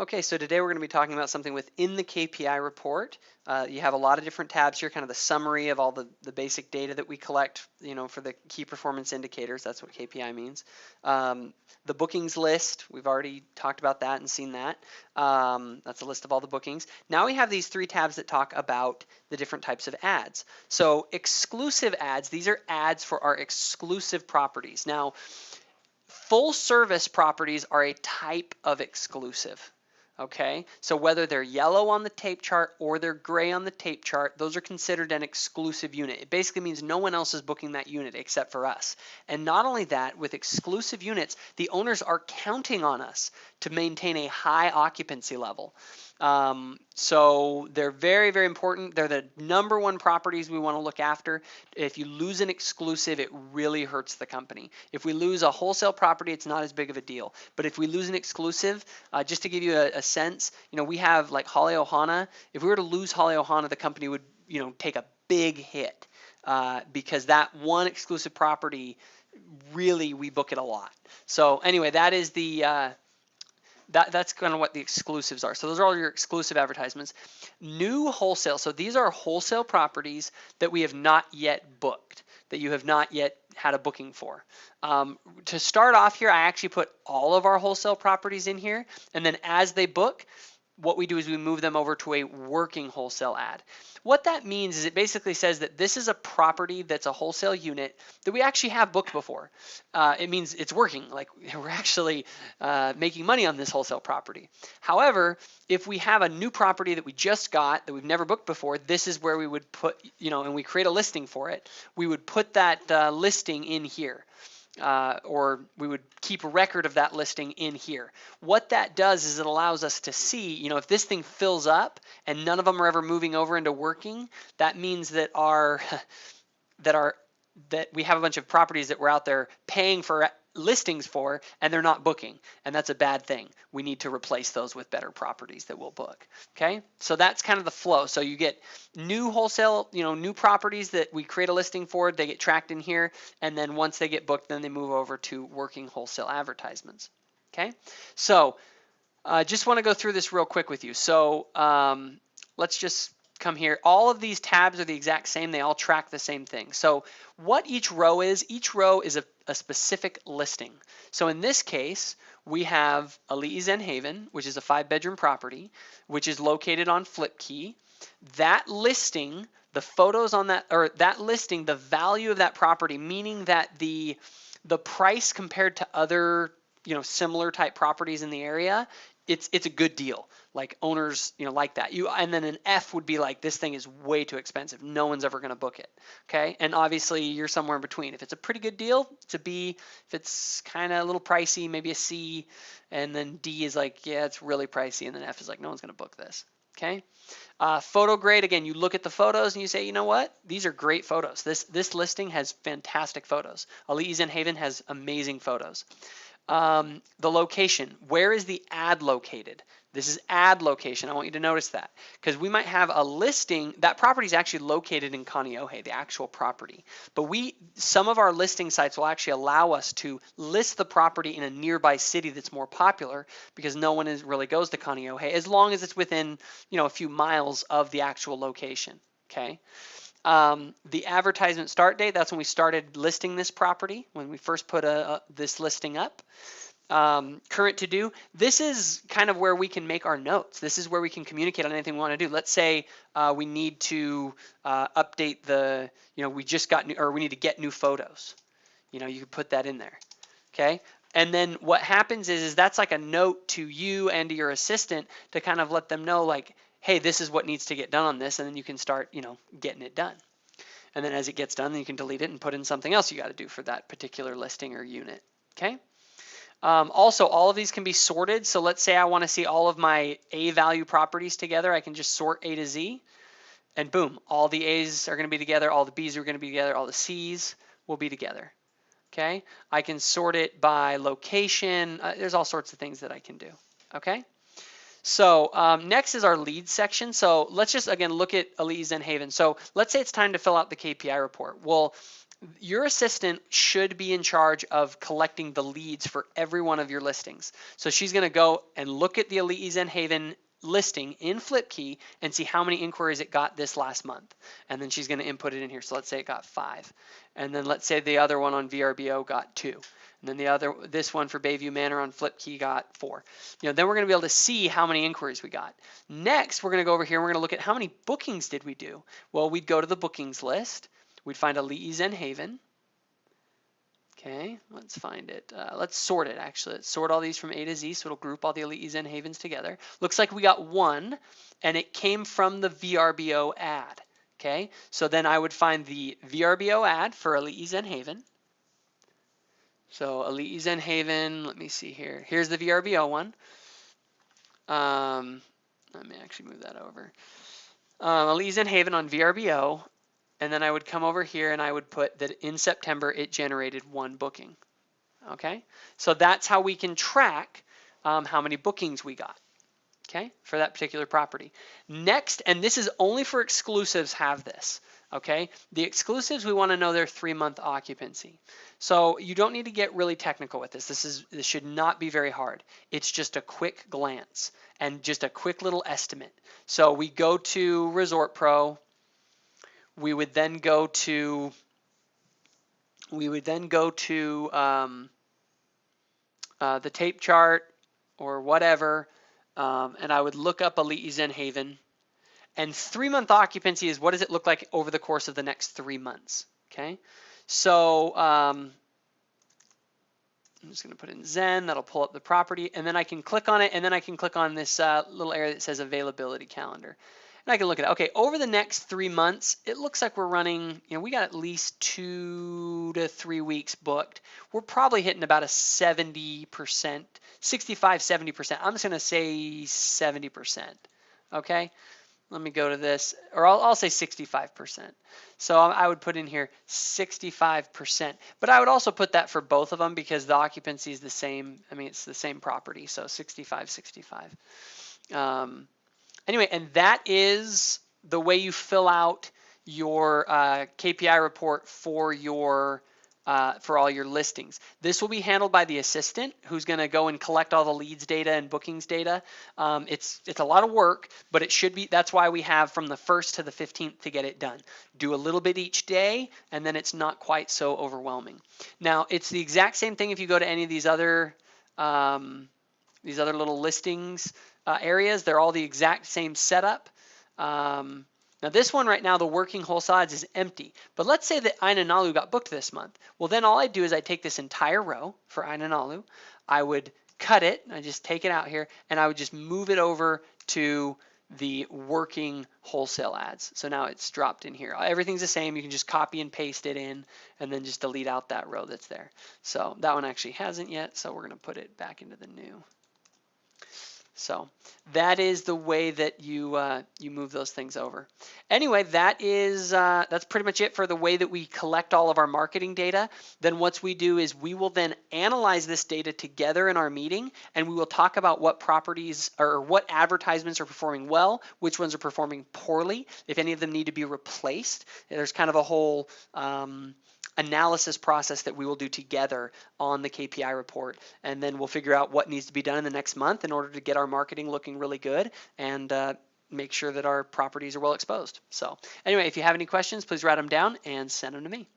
Okay, so today we're going to be talking about something within the KPI report. You have a lot of different tabs here, kind of the summary of all the basic data that we collect, for the key performance indicators. That's what KPI means. The bookings list, we've already talked about that and seen that. That's a list of all the bookings. Now we have these three tabs that talk about the different types of ads. So exclusive ads, these are ads for our exclusive properties. Now, full service properties are a type of exclusive. Okay, so whether they're yellow on the tape chart or they're gray on the tape chart, those are considered an exclusive unit. It basically means no one else is booking that unit except for us. And not only that, with exclusive units, the owners are counting on us to maintain a high occupancy level. So they're very, very important. They're the number one properties we want to look after. If you lose an exclusive, it really hurts the company. If we lose a wholesale property, it's not as big of a deal. But if we lose an exclusive, just to give you a sense, we have like Holly Ohana. If we were to lose Holly Ohana, the company would, take a big hit because that one exclusive property, really, we book it a lot. So anyway, that is the that's kind of what the exclusives are. So those are all your exclusive advertisements. New wholesale. So these are wholesale properties that we have not yet booked, that you have not yet had a booking for. To start off here, I actually put all of our wholesale properties in here, and then as they book, what we do is we move them over to a working wholesale ad. What that means is it basically says that this is a property that's a wholesale unit that we actually have booked before. It means it's working, like we're actually making money on this wholesale property. However, if we have a new property that we just got that we've never booked before, this is where we would put, and we create a listing for it, we would put that listing in here. Or we would keep a record of that listing in here. What that does is it allows us to see, if this thing fills up and none of them are ever moving over into working, that means that that we have a bunch of properties that we're out there paying for listings for and they're not booking, and that's a bad thing. We need to replace those with better properties that will book. Okay, so that's kind of the flow. So you get new wholesale, new properties that we create a listing for, they get tracked in here, and then once they get booked, then they move over to working wholesale advertisements. Okay, so just want to go through this real quick with you. So let's just come here. All of these tabs are the exact same. They all track the same thing. So what each row is a specific listing. So in this case, we have Ali'i Zen Haven, which is a 5-bedroom property, which is located on Flipkey. That listing, the photos on that, or that listing, the value of that property, meaning that the price compared to other, similar type properties in the area, it's a good deal. Like owners, like that. And then an F would be like, this thing is way too expensive. No one's ever going to book it. Okay. And obviously you're somewhere in between. If it's a pretty good deal, it's a B. If it's kind of a little pricey, maybe a C. And then D is like, yeah, it's really pricey. And then F is like, no one's going to book this. Okay. Photo grade, again, you look at the photos and you say, you know what? These are great photos. This listing has fantastic photos. Ali'i Zen Haven has amazing photos. The location, where is the ad located? This is ad location. I want you to notice that because we might have a listing. That property is actually located in Kaneohe, the actual property. But some of our listing sites will actually allow us to list the property in a nearby city that's more popular because no one really goes to Kaneohe as long as it's within, a few miles of the actual location. Okay. The advertisement start date, that's when we started listing this property, when we first put this listing up. Current to do, this is kind of where we can make our notes. This is where we can communicate on anything we want to do. Let's say we need to update we just got new, or we need to get new photos. You can put that in there. Okay. And then what happens is that's like a note to you and to your assistant to kind of let them know, like, hey, this is what needs to get done on this, and then you can start, getting it done. And then as it gets done, then you can delete it and put in something else you got to do for that particular listing or unit. Okay. Also, all of these can be sorted. So let's say I want to see all of my A value properties together. I can just sort A to Z, and boom, all the A's are going to be together, all the B's are going to be together, all the C's will be together. Okay. I can sort it by location. There's all sorts of things that I can do. Okay. So next is our lead section. So let's just, again, look at Ali'i Zen Haven. So let's say it's time to fill out the KPI report. Well, Your assistant should be in charge of collecting the leads for every one of your listings. So she's going to go and look at the Elite East End Haven listing in FlipKey and see how many inquiries it got this last month. And then she's going to input it in here. So let's say it got 5. And then let's say the other one on VRBO got 2. And then this one for Bayview Manor on FlipKey got 4. Then we're going to be able to see how many inquiries we got. Next, we're going to go over here and we're going to look at how many bookings did we do. Well, we'd go to the bookings list. We'd find Elite East End Haven. Okay, let's find it. Let's sort it actually. Let's sort all these from A to Z, so it'll group all the Elite East End Havens together. Looks like we got 1, and it came from the VRBO ad. Okay, so then I would find the VRBO ad for Elite East End Haven. So Elite East End Haven, let me see here. Here's the VRBO one. Let me actually move that over. Elite East End Haven on VRBO. And then I would come over here and I would put that in September it generated 1 booking. Okay, so that's how we can track how many bookings we got. Okay, for that particular property. Next, and this is only for exclusives, have this. Okay, the exclusives, we want to know their 3-month occupancy. So you don't need to get really technical with this. This should not be very hard. It's just a quick glance and just a quick little estimate. So we go to Resort Pro. We would then go to the tape chart or whatever, and I would look up Elite East End Haven. And 3-month occupancy is what does it look like over the course of the next 3 months. Okay, so I'm just going to put in Zen. That'll pull up the property, and then I can click on it, and then I can click on this little area that says availability calendar. And I can look at it. Okay, over the next 3 months, it looks like we're running, we got at least 2 to 3 weeks booked. We're probably hitting about a 70%, 65, 70%. I'm just going to say 70%. Okay, let me go to this, or I'll say 65%. So I would put in here 65%. But I would also put that for both of them because the occupancy is the same. I mean, it's the same property, so 65, 65. Anyway, and that is the way you fill out your KPI report for all your listings. This will be handled by the assistant, who's going to go and collect all the leads data and bookings data. It's a lot of work, but it should be. That's why we have from the 1st to the 15th to get it done. Do a little bit each day, and then it's not quite so overwhelming. Now, it's the exact same thing if you go to any of these other little listings areas. They're all the exact same setup. Now this one right now, the working wholesale ads is empty. But let's say that Ainanalu got booked this month. Well, then all I do is I take this entire row for Ainanalu. I would cut it. I just take it out here, and I would just move it over to the working wholesale ads. So now it's dropped in here. Everything's the same. You can just copy and paste it in, and then just delete out that row that's there. So that one actually hasn't yet. So we're going to put it back into the new. So that is the way that you move those things over. Anyway, that's pretty much it for the way that we collect all of our marketing data. Then what we do is we will then analyze this data together in our meeting, and we will talk about what properties or what advertisements are performing well, which ones are performing poorly, if any of them need to be replaced. There's kind of a whole analysis process that we will do together on the KPI report, and then we'll figure out what needs to be done in the next month in order to get our marketing looking really good and make sure that our properties are well exposed. So anyway, if you have any questions, please write them down and send them to me.